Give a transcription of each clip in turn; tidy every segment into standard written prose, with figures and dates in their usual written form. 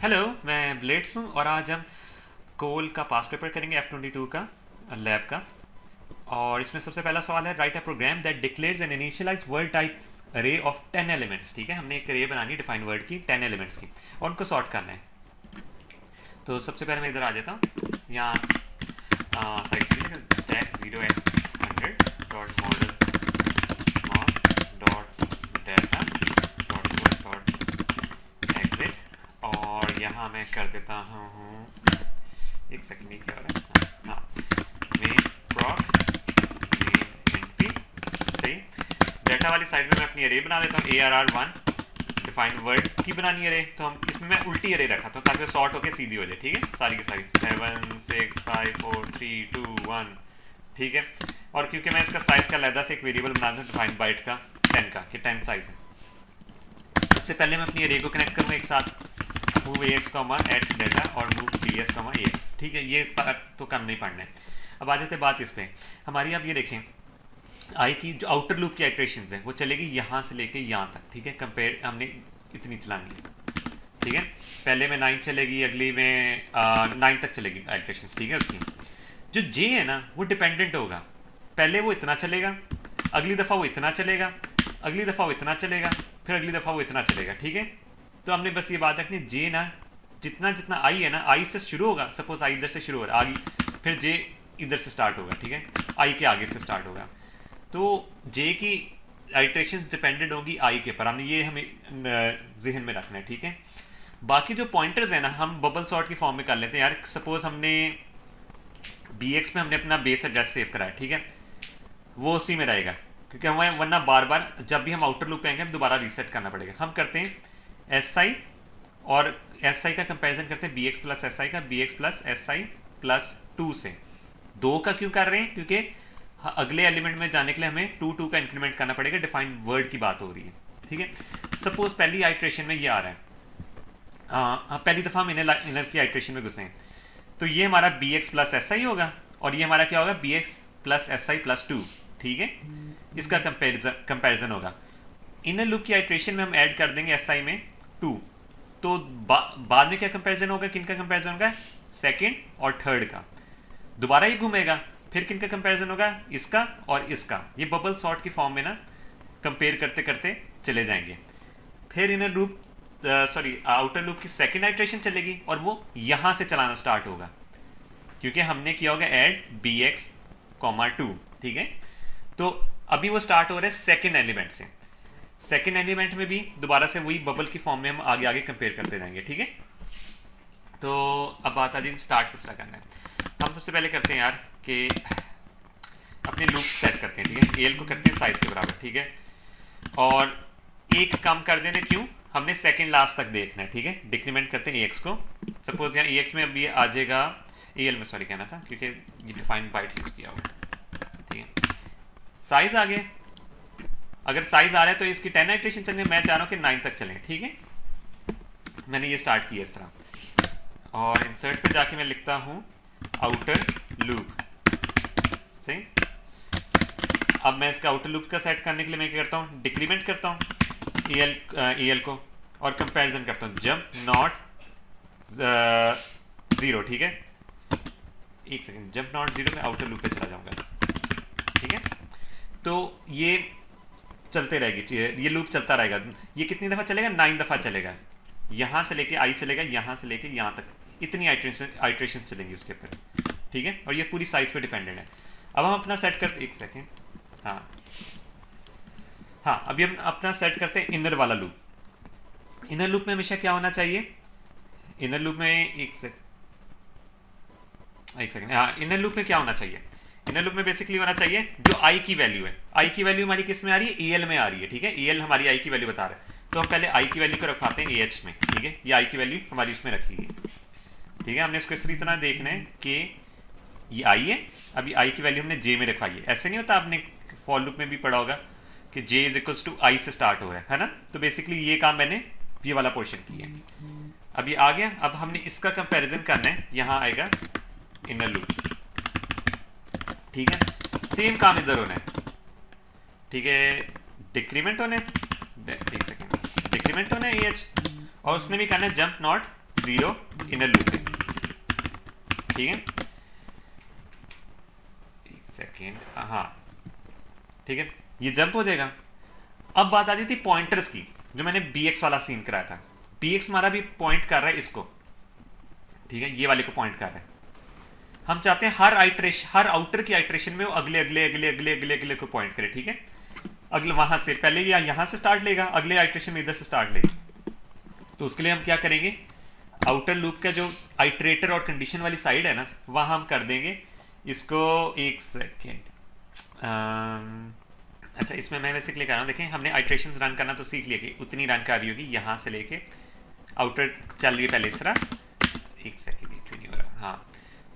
Hello, मैं blades हूँ और आज हम कोल का पास पेपर करेंगे F-22 का लैब का। और इसमें सबसे पहला सवाल है, write a program that declares and initialize word type array of 10 elements. ठीक है, हमने एक अरे बनानी है डिफाइन वर्ड की 10 एलिमेंट्स की और उनको सॉर्ट करना है। तो सबसे पहले मैं इधर आ जाता हूँ, यहाँ side stack 0x100 dot model small dot data dot word dot exit. और यहाँ मैं कर देता हूँ, एक सेकंड, ये क्या हो रहा है, हाँ, मेन प्रॉक मेन एनपी। सही। डेटा वाली साइड में मैं अपनी अरे बना देता हूँ ARR1 डिफाइन वर्ड की बनानी अरे। तो हम इसमें मैं उल्टी अरे रखा था ताकि सॉर्ट होकर सीधी हो जाए। ठीक है, सारी की सारी 7 6 5 4 3 2 1। ठीक है, और क्योंकि मैं इसका साइज का अलग से एक वेरिएबल बना दूँ डिफाइन बाइट का 10 का, कि 10 साइज है। सबसे पहले मैं अपनी अरे को कनेक्ट करूँगा एक साथ, move ax comma at data और मूव ds कॉमा ax। ठीक है, ये तो कम नहीं पढ़ना है। अब आ जाते बात इस पे हमारी। आप ये देखें, आई की जो आउटर लूप की आइट्रेशंस हैं वो चलेगी यहाँ से लेके यहाँ तक। ठीक है, कंपेयर हमने इतनी चलानी है। ठीक है, पहले में 9 चलेगी, अगली में 9 तक चलेगी आइट्रेशंस। ठीक है, उसकी जो जे है ना वो डिपेंडेंट होगा। पहले वो इतना चलेगा, अगली दफ़ा वो इतना चलेगा, अगली दफ़ा वो इतना चलेगा, फिर अगली दफ़ा वो इतना चलेगा। ठीक है, तो हमने बस ये बात रखनी, जे ना जितना जितना आई है ना, आई से शुरू होगा, सपोज आई इधर से शुरू हो रहा है आगे, फिर जे इधर से स्टार्ट होगा। ठीक है, आई के आगे से स्टार्ट होगा। तो जे की आइट्रेशंस डिपेंडेंट होगी आई के पर, हमने ये हमें जहन में रखना है। ठीक है, बाकी जो पॉइंटर्स है ना हम बबल सॉर्ट की फॉर्म में कर लेते हैं। यार सपोज हमने BX में हमने अपना बेस एड्रेस सेव करा है, ठीक है, वो उसी में रहेगा, क्योंकि हमें वरना बार बार जब भी हम आउटर लूप पे आएंगे हम दोबारा रीसेट करना पड़ेगा। हम करते हैं SI और SI का कंपैरिजन करते हैं BX प्लस SI का, BX प्लस SI प्लस 2 से। 2 का क्यों कर रहे हैं? क्योंकि अगले एलिमेंट में जाने के लिए हमें 2 का इंक्रीमेंट करना पड़ेगा। डिफाइंड वर्ड की बात हो रही है। ठीक है, सपोज पहली आइट्रेशन में ये आ रहा है, पहली दफ़ा हम इनर की आइट्रेशन में घुसे हैं, तो ये हमारा BX प्लस SI होगा और ये हमारा क्या होगा, BX प्लस SI प्लस 2। ठीक है, इसका कंपैरिजन होगा। इनर लूप की आइट्रेशन में हम ऐड कर देंगे SI में 2, तो बाद में क्या कंपैरिजन होगा, किनका कंपैरिजन होगा, सेकंड और थर्ड का। दोबारा ही घूमेगा, फिर किनका कंपैरिजन होगा, इसका और इसका। ये बबल सॉर्ट की फॉर्म में ना कंपेयर करते करते चले जाएंगे। फिर इनर लूप आउटर लूप की सेकंड आइट्रेशन चलेगी और वो यहाँ से चलाना स्टार्ट होगा, क्योंकि हमने किया होगा ऐड BX, 2। ठीक है, तो अभी वो स्टार्ट हो रहा है सेकंड एलिमेंट से। सेकंड एलिमेंट में भी दोबारा से वही बबल की फॉर्म में हम आगे आगे कंपेयर करते जाएंगे। ठीक है, तो अब बात आ जाए स्टार्ट किस तरह करना है। हम सबसे पहले करते हैं यार कि अपने लूप सेट करते हैं। ठीक है, एल को करते हैं साइज के बराबर। ठीक है, और एक कम कर देना, क्यों, हमने सेकंड लास्ट तक देखना है। ठीक है, डिक्रीमेंट करते हैं AX को। सपोज यहाँ AX में अभी आ जाएगा, AL में सॉरी कहना था, क्योंकि ये डिफाइंड बाइट यूज किया हुआ। ठीक है, साइज आ गया। अगर साइज आ रहा है तो इसकी 10 आइट्रेशन चलने, मैं चाह रहा हूँ कि 9 तक चलें। ठीक है, मैंने ये स्टार्ट किया इस तरह, और इंसर्ट पे जाके मैं लिखता हूँ आउटर लूप। सही। अब मैं इसका आउटर लूप का सेट करने के लिए मैं क्या करता हूँ, डिक्रीमेंट करता हूँ EL को और कंपैरिजन करता हूँ जंप नॉट 0। ठीक है, एक सेकंड, जंप नॉट 0 में आउटर लूप पे चला जाऊंगा। ठीक है, तो ये चलते रहेगी, ये लूप चलता रहेगा। ये कितनी दफ़ा चलेगा, 9 दफ़ा चलेगा। यहाँ से लेके आई चलेगा, यहाँ से लेके यहाँ तक, इतनी आइट्रेशन चलेंगी उसके ऊपर। ठीक है, और ये पूरी साइज पे डिपेंडेंट है। अब हम अपना सेट करते, एक सेकेंड, हाँ, अभी हम अपना सेट करते हैं इनर वाला लूप। इनर लूप में हमेशा क्या होना चाहिए, इनर लूप में एक सेकेंड, हाँ, इनर लूप में क्या होना चाहिए, इनर लूप में बेसिकली होना चाहिए जो आई की वैल्यू है। आई की वैल्यू हमारी किस में आ रही है, EL में आ रही है। ठीक है, EL हमारी आई की वैल्यू बता रहा है, तो हम पहले आई की वैल्यू को रखवाते हैं AH में। ठीक है, ये आई की वैल्यू हमारी उसमें रखी है। ठीक है, हमने इसको इसी तरह देखना है कि ये आई है, अभी आई की वैल्यू हमने J में रखवाई है। ऐसे नहीं होता, आपने फॉर लूप में भी पढ़ा होगा कि J is equals to I से स्टार्ट हो रहा है ना। तो बेसिकली ये काम मैंने ये वाला पोर्शन किया है। अब ये आ गया, अब हमने इसका कंपैरिजन करना है, यहाँ आएगा इनर लूप। ठीक है, सेम काम इधर होना है। ठीक है, डिक्रीमेंट होना है, एक सेकेंड, डिक्रीमेंट होना है AH, और उसने भी करना है जंप नॉट 0 इनर लूप में, ठीक है। एक सेकेंड, हाँ ठीक है, ये जंप हो जाएगा। अब बात आती थी पॉइंटर्स की, जो मैंने bx वाला सीन कराया था। bx हमारा भी पॉइंट कर रहा है इसको, ठीक है, ये वाले को पॉइंट कर रहा है। हम चाहते हैं हर आउटर की आइट्रेशन में वो अगले अगले अगले अगले अगले अगले को पॉइंट करे, ठीक है। अगले वहां से पहले या यहां से स्टार्ट लेगा, अगले आइट्रेशन में इधर से स्टार्ट लेगा। तो उसके लिए हम क्या करेंगे, आउटर लूप का जो आइट्रेटर और कंडीशन वाली साइड है ना, वहां हम कर देंगे इसको। एक सेकेंड, अच्छा इसमें मैं बेसिकली कर रहा हूँ, देखें हमने आइट्रेशंस रन करना तो सीख लिया कि उतनी रन कर रही होगी, यहाँ से लेके आउटर चल रही है पहले इस तरह, एक सेकेंड एक नहीं हो रहा, हाँ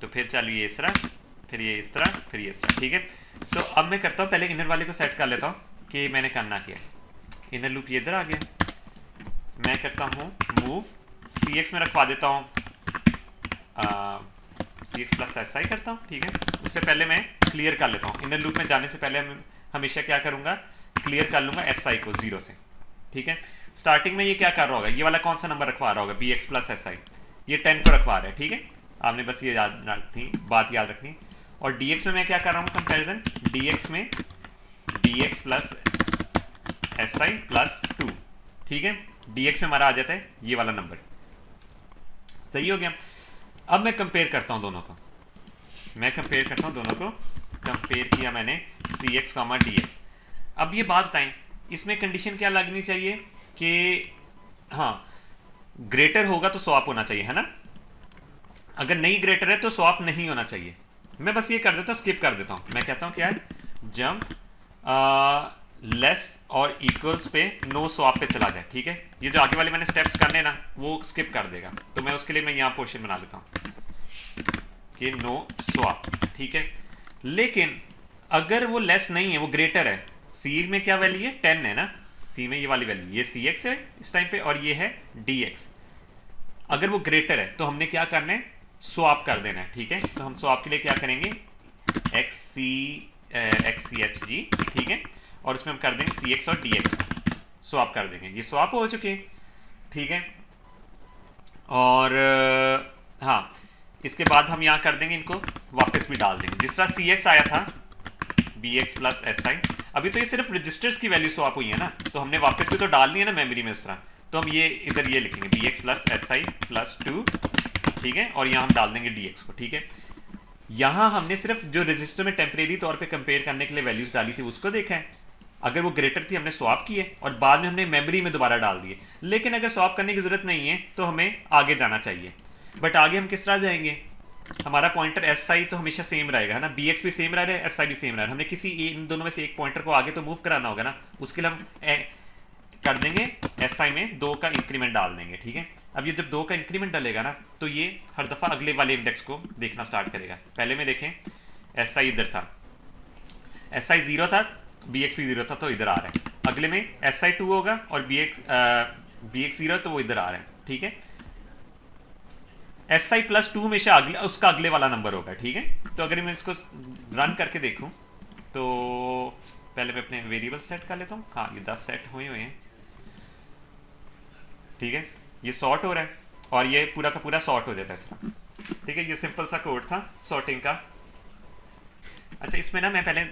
तो फिर चल रही है इस तरह, फिर ये इस तरह, फिर ये इस तरह, ठीक है। तो अब मैं करता हूँ, पहले इनर वाले को सेट कर लेता हूँ कि मैंने करना क्या है। इनर लूप ये इधर आ गया, मैं करता हूँ मूव CX में रखवा देता हूँ CX प्लस SI करता हूँ, ठीक है। उससे पहले मैं क्लियर कर लेता हूँ, इनर लूप में जाने से पहले मैं हमेशा क्या करूँगा, क्लियर कर लूँगा SI को 0 से, ठीक है। स्टार्टिंग में ये क्या कर रहा होगा, ये वाला कौन सा नंबर रखवा रहा होगा, BX प्लस SI, ये 10 को रखवा रहा है, ठीक है। आपने बस ये बात याद रखनी। और DX में मैं क्या कर रहा हूँ, कंपैरिजन DX में BX प्लस SI प्लस 2, ठीक है। DX में हमारा आ जाता है ये वाला नंबर, सही हो गया। अब मैं कंपेयर करता हूँ दोनों को, कंपेयर किया मैंने CX कॉमा DX। अब ये बात बताएं, इसमें कंडीशन क्या लगनी चाहिए कि हाँ ग्रेटर होगा तो स्वैप होना चाहिए, है ना। अगर नहीं ग्रेटर है तो स्वैप नहीं होना चाहिए। मैं बस ये कर देता हूँ, स्किप कर देता हूँ। मैं कहता हूँ क्या है, जंप लेस और इक्वल्स पे नो स्वैप पे चला जाए, ठीक है। ये जो आगे वाले मैंने स्टेप्स करने ना वो स्किप कर देगा, तो मैं उसके लिए मैं यहाँ पोर्शन बना लेता हूँ कि नो स्वैप, ठीक है। लेकिन अगर वो लेस नहीं है, वो ग्रेटर है, सी में क्या वैल्यू है 10 है ना, सी में ये वाली वैल्यू, ये CX है इस टाइम पे और ये है DX। अगर वो ग्रेटर है तो हमने क्या करना है, स्वैप कर देना है, ठीक है। तो हम स्वैप के लिए क्या करेंगे, XCHG, ठीक है, और उसमें हम कर देंगे CX और DX स्वैप कर देंगे। ये स्वैप हो चुके हैं, ठीक है। और हाँ इसके बाद हम यहाँ कर देंगे, इनको वापस भी डाल देंगे जिस तरह CX आया था BX प्लस SI। अभी तो ये सिर्फ रजिस्टर्स की वैल्यू स्वैप हुई है ना, तो हमने वापस भी तो डालनी है ना मेमोरी में उस तरह। तो हम ये इधर ये लिखेंगे BX प्लस SI प्लस 2, ठीक है, और यहाँ हम डाल देंगे DX को, ठीक है। यहाँ हमने सिर्फ जो रजिस्टर में टेम्परेरी तौर पे कंपेयर करने के लिए वैल्यूज डाली थी उसको देखा है। अगर वो ग्रेटर थी हमने स्वैप किए और बाद में हमने मेमोरी में दोबारा डाल दिए। लेकिन अगर स्वैप करने की जरूरत नहीं है तो हमें आगे जाना चाहिए। बट आगे हम किस तरह जाएंगे, हमारा पॉइंटर SI तो हमेशा सेम रहेगा, है ना, BX भी सेम रह रहा है, SI भी सेम रह रहा है। हमने किसी इन दोनों में से एक पॉइंटर को आगे तो मूव कराना होगा ना, उसके लिए हम कर देंगे SI में 2 का इंक्रीमेंट डाल देंगे, ठीक है। अब ये जब 2 का इंक्रीमेंट डालेगा ना तो ये हर दफ़ा अगले वाले इंडेक्स को देखना स्टार्ट करेगा। पहले में देखें SI इधर था, SI 0 था, BX भी 0 था, तो इधर आ रहा है। अगले में SI 2 होगा और BX 0 तो वो इधर आ रहा है, ठीक है। SI प्लस 2 में से उसका अगले वाला नंबर होगा, ठीक है। तो अगर मैं इसको रन करके देखूं तो पहले मैं अपने वेरिएबल सेट कर लेता हूँ। हाँ ये 10 सेट हुए हैं, ठीक है। ये सॉर्ट हो रहा है और ये पूरा का पूरा सॉर्ट हो जाता है इस तरह, ठीक है। ये सिंपल सा कोड था सॉर्टिंग का। अच्छा इसमें ना मैं पहले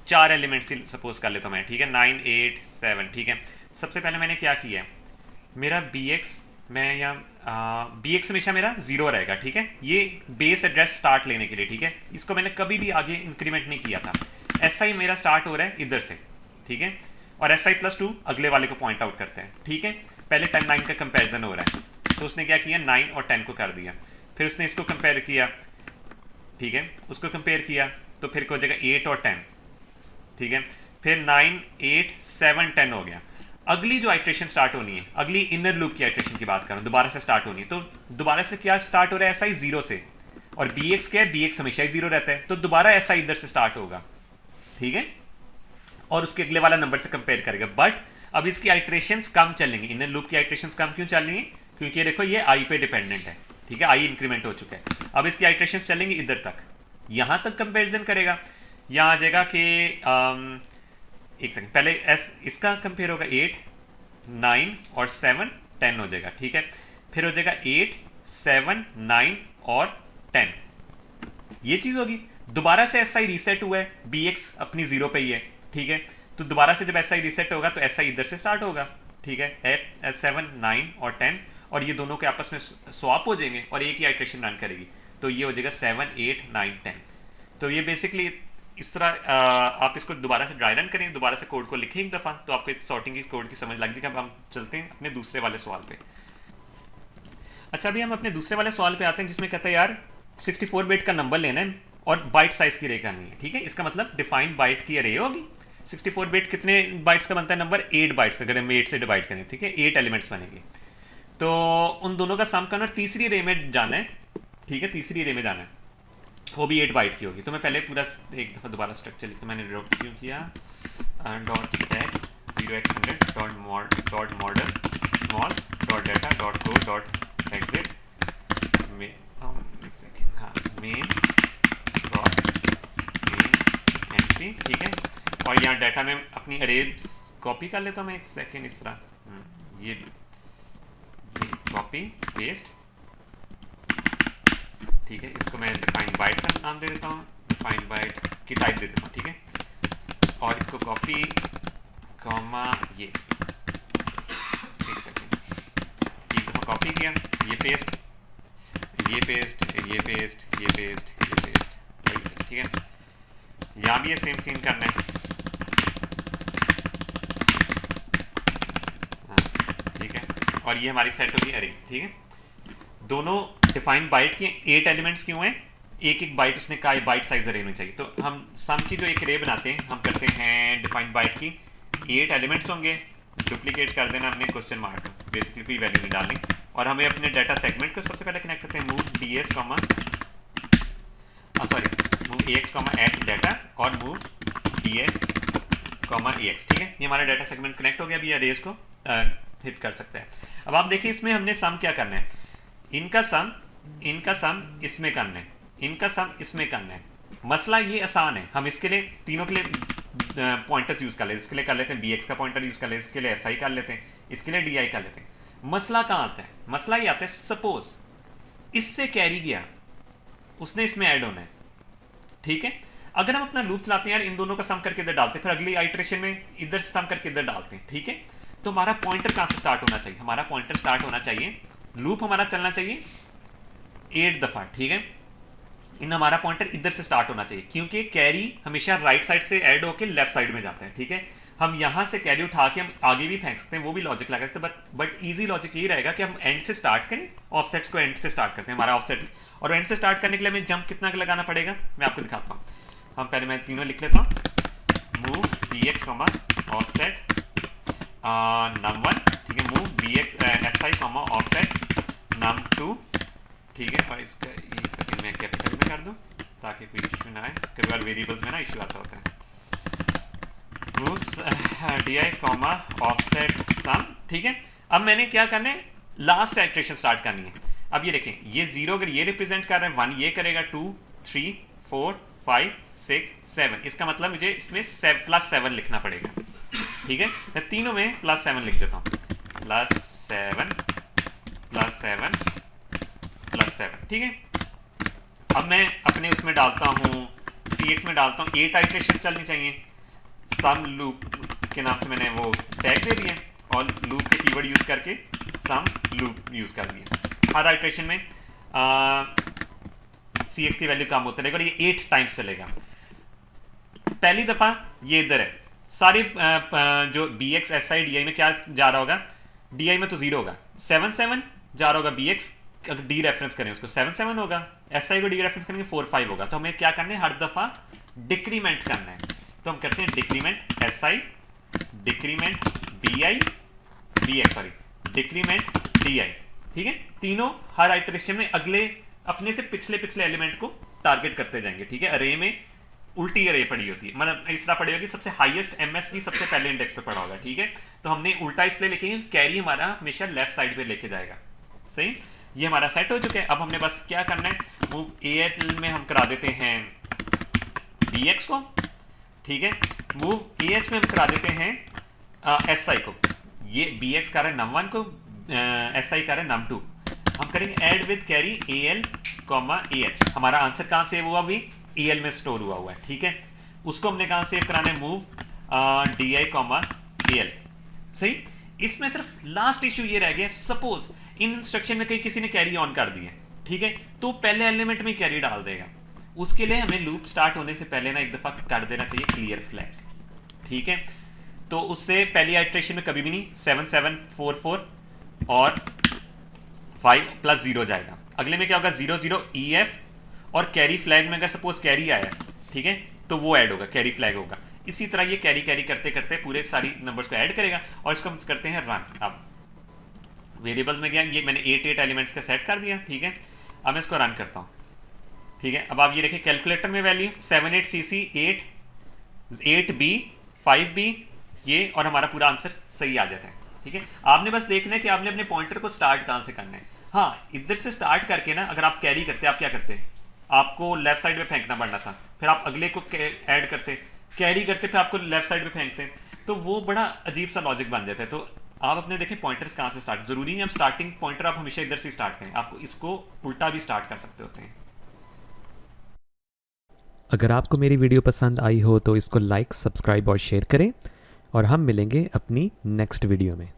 4 एलिमेंट्स ही सपोज कर लेता हूँ मैं, ठीक है, 9 8 7, ठीक है। सबसे पहले मैंने क्या किया है, मेरा BX मैं यहाँ BX हमेशा मेरा 0 रहेगा, ठीक है। ये बेस एड्रेस स्टार्ट लेने के लिए, ठीक है। इसको मैंने कभी भी आगे इंक्रीमेंट नहीं किया था। SI मेरा स्टार्ट हो रहा है इधर से, ठीक है, और SI प्लस 2 अगले वाले को पॉइंट आउट करते हैं, ठीक है। पहले 10 9 का कंपैरिजन हो रहा है, तो उसने क्या किया 9 और 10 को कर दिया, फिर उसने इसको कंपेयर किया, ठीक है, उसको कंपेयर किया तो फिर हो जाएगा 8 और 10, ठीक है। फिर 9 8 7 10 हो गया। अगली जो आइट्रेशन स्टार्ट होनी है, अगली इनर लूप की आइट्रेशन की बात करूं, दोबारा से स्टार्ट होनी है, तो दोबारा से क्या स्टार्ट हो रहा है SI 0 से, और BX क्या है, BX हमेशा ही 0 रहता है, तो दोबारा SI इधर से स्टार्ट होगा, ठीक है, और उसके अगले वाला नंबर से कंपेयर करेगा। बट अब इसकी आइट्रेशंस कम चलेंगी, इनर लूप की आइट्रेशंस कम क्यों चल रही है, क्योंकि देखो ये I पे डिपेंडेंट है, ठीक है, I इंक्रीमेंट हो चुका है। अब इसकी आइट्रेशंस चलेंगी इधर तक, यहां तक कंपेरिजन करेगा। यहां आ जाएगा कि एक सेकंड पहले इसका कंपेयर होगा 8 9 और 7 10 हो जाएगा, ठीक है। फिर हो जाएगा 8, 7, 9 और 10। ये चीज़ होगी। दोबारा से एस आई रीसेट हुआ है, बी एक्स अपनी जीरो पे ही है, ठीक है। तो दोबारा से जब एस आई रीसेट होगा तो एस आई इधर से स्टार्ट होगा, ठीक है, 8, 7, 9 और 10, और ये दोनों के आपस में स्वैप हो जाएंगे और एक ही आइट्रेशन रन करेगी। तो ये हो जाएगा 7, 8, 9, 10। तो ये बेसिकली इस तरह आप इसको दोबारा से ड्राई रन करें, दोबारा से कोड को लिखें एक दफ़ा, तो आपको इस सॉर्टिंग की कोड की समझ लग जाएगी। अब हम चलते हैं अपने दूसरे वाले सवाल पे। अच्छा, अभी हम अपने दूसरे वाले सवाल पे आते हैं जिसमें कहता है यार 64 बिट का नंबर लेना है और बाइट साइज की अरे करनी है, ठीक है। इसका मतलब डिफाइंड बाइट की अरे होगी। 64 बिट कितने बाइट्स का बनता है नंबर? 8 बाइट्स का। अगर हम 8 से डिवाइड करें, ठीक है, 8 एलिमेंट्स बनेंगे। तो उन दोनों का सम करना, तीसरी रे में जाना है, ठीक है, तीसरी रे में जाना है, वो भी 8 बाइट की होगी। तो मैं पहले पूरा एक दफ़ा दोबारा स्ट्रक्चर लिखता, मैंने ड्रॉप क्यों किया, dot stack 0x100 dot model small dot data dot co dot exit में, एक सेकेंड, हाँ, मेन डॉट मेन एंट्री, ठीक है। और यहाँ डाटा में अपनी अरे कॉपी कर लेता हूँ मैं, एक सेकेंड, इस तरह ये कॉपी पेस्ट, ठीक है। इसको मैं डिफाइंड बाइट का नाम दे देता हूँ, डिफाइंड बाइट की टाइप दे देता हूँ, ठीक है। और इसको कॉपी कॉमा ये, एक सेकेंड, एक दफ़ा कॉपी किया, ये पेस्ट, ये पेस्ट, ये पेस्ट, ये पेस्ट, ये पेस्ट, ये पेस्ट, ठीक है। यहाँ भी ये सेम सीन करना है, हाँ, ठीक है। और ये हमारी सेट होगी अरे, ठीक है। दोनों डिफाइंड बाइट के 8 एलिमेंट्स क्यों हैं? एक एक बाइट उसने कहा बाइट साइज अरे में चाहिए। तो हम सम की जो एक अरे बनाते हैं, हम करते हैं डिफाइंड बाइट की 8 एलिमेंट्स होंगे, डुप्लीकेट कर देना हमने क्वेश्चन मार्क, बेसिकली कोई वैल्यू नहीं डालनी। और हमें अपने डाटा सेगमेंट को सबसे पहले कनेक्ट करते हैं, move D S comma sorry move A X comma at data और move D S comma A X, ठीक है। ये हमारा डाटा सेगमेंट कनेक्ट हो गया। अभी अरेज को हिट कर सकते हैं। अब आप देखिए इसमें हमने सम क्या करना है, इनका सम इसमें करना है, इनका सम इसमें करना है। मसला ये आसान है, हम इसके लिए तीनों के लिए पॉइंटर्स यूज कर लेते हैं। इसके लिए कर लेते हैं बी एक्स का पॉइंटर यूज कर लेते हैं, इसके लिए एस आई कर लेते हैं, इसके लिए डी आई कर लेते हैं। मसला कहाँ आता है? मसला ये आता है, सपोज इससे कैरी गया, उसने इसमें ऐड होना है, ठीक है। अगर हम अपना लूप चलाते हैं यार, इन दोनों का सम करके इधर डालते हैं, फिर अगली आइट्रेशन में इधर से सम करके इधर डालते हैं, ठीक है। तो हमारा पॉइंटर कहाँ से स्टार्ट होना चाहिए? हमारा पॉइंटर स्टार्ट होना चाहिए, लूप हमारा चलना चाहिए 8 दफ़ा, ठीक है। इन हमारा पॉइंटर इधर से स्टार्ट होना चाहिए, क्योंकि कैरी हमेशा राइट साइड से ऐड होकर लेफ्ट साइड में जाता है, ठीक है। हम यहाँ से कैरी उठा के हम आगे भी फेंक सकते हैं, वो भी लॉजिक लगा सकते हैं, बट ईजी लॉजिक ये रहेगा कि हम एंड से स्टार्ट करें, ऑफसेट्स को एंड से स्टार्ट करते हैं, हमारा ऑफसेट। और एंड से स्टार्ट करने के लिए हमें जंप कितना लगाना पड़ेगा, मैं आपको दिखाता हूँ। हम पहले मैं तीनों लिख लेता हूँ, move B X comma offset num1, ठीक है, move B X S I comma offset num2, ठीक है। और इसका एक सेकेंड मैं कैपिटल में कर दूँ ताकि कोई इशू ना आए, कई बार वेरिएबल्स में ना इशू आता होता है। Move D I comma offset sum, ठीक है। अब मैंने क्या करना है, लास्ट से इटरेशन स्टार्ट करनी है। अब ये देखें, ये 0 अगर ये रिप्रेजेंट कर रहा है, 1 ये करेगा, 2, 3, 4, 5, 6, 7, इसका मतलब मुझे इसमें +7 लिखना पड़ेगा, ठीक है। मैं तीनों में +7 लिख देता हूँ, +7 +7 +7, ठीक है। अब मैं अपने उसमें डालता हूँ, CX में डालता हूँ, 8 आइट्रेशन चलनी चाहिए। सम लूप के नाम से मैंने वो टैग दे दिए और लूप के कीवर्ड यूज करके सम लूप यूज कर दिया। हर आइट्रेशन में CX की वैल्यू कम होता रहेगा और ये 8 टाइम्स चलेगा। पहली दफ़ा ये इधर है, सारे जो BX SI DI में क्या जा रहा होगा, DI में तो 0 होगा, 7 7 जा रहा होगा। BX अगर डी रेफरेंस करें उसको 7 7 होगा, SI को डी रेफरेंस करेंगे 4 5 होगा। तो हमें क्या करना है, हर दफ़ा डिक्रीमेंट करना है। तो हम करते हैं decrement SI, decrement DI, BX sorry, decrement DI, ठीक है। तीनों हर आइटरेशन में अगले अपने से पिछले एलिमेंट को टारगेट करते जाएंगे, ठीक है। अरे में उल्टी अरे पड़ी होती है, मतलब इस तरह पड़ी होगी, सबसे हाईएस्ट MSB सबसे पहले इंडेक्स पे पड़ा होगा, ठीक है। तो हमने उल्टा इसलिए लिखेंगे, कैरी हमारा हमेशा लेफ्ट साइड पे लेके जाएगा, सही। ये हमारा सेट हो चुका है। अब हमने बस क्या करना है, मूव AL में हम करा देते हैं BX को, ठीक है। मूव AH में हम करा देते हैं SI को, ये BX कर रहा है num1 को, SI कर रहा है num2। हम करेंगे add with carry AL, AH। हमारा आंसर कहाँ सेव हुआ अभी? AL में स्टोर हुआ है, ठीक है। उसको हमने कहाँ सेव कराना है? Move DI, AL। सही। इसमें सिर्फ लास्ट इश्यू ये रह गया, सपोज इन इंस्ट्रक्शन में कहीं किसी ने कैरी ऑन कर दिया, ठीक है, तो पहले एलिमेंट में कैरी डाल देगा। उसके लिए हमें लूप स्टार्ट होने से पहले ना एक दफ़ा कर देना चाहिए क्लियर फ्लैग, ठीक है। तो उससे पहली आइट्रेशन में कभी भी नहीं 7744 और 5 + 0 जाएगा। अगले में क्या होगा? 0 0 EF और कैरी फ्लैग में अगर सपोज कैरी आया, ठीक है, तो वो ऐड होगा, कैरी फ्लैग होगा। इसी तरह ये कैरी कैरी करते करते पूरे सारी नंबर्स को ऐड करेगा और इसको हम करते हैं रन। अब वेरिएबल्स में गया, ये मैंने 8 एलिमेंट्स का सेट कर दिया, ठीक है। अब मैं इसको रन करता हूँ, ठीक है। अब आप ये देखिए कैलकुलेटर में वैल्यू 78CC 8B 5B, ये और हमारा पूरा आंसर सही आ जाता है, ठीक है। आपने बस देखना है कि आपने अपने पॉइंटर को स्टार्ट कहाँ से करना है। हाँ, इधर से स्टार्ट करके ना अगर आप कैरी करते आप क्या करते? आपको लेफ्ट साइड में फेंकना पड़ना था, फिर आप अगले को ऐड करते, कैरी करते, फिर आपको लेफ्ट साइड में फेंकते, तो वो बड़ा अजीब सा लॉजिक बन जाता है। तो आप अपने देखें पॉइंटर्स कहाँ से स्टार्ट, जरूरी नहीं हम स्टार्टिंग पॉइंटर आप हमेशा इधर से स्टार्ट करें, आपको इसको उल्टा भी स्टार्ट कर सकते होते हैं। अगर आपको मेरी वीडियो पसंद आई हो तो इसको लाइक, सब्सक्राइब और शेयर करें और हम मिलेंगे अपनी नेक्स्ट वीडियो में।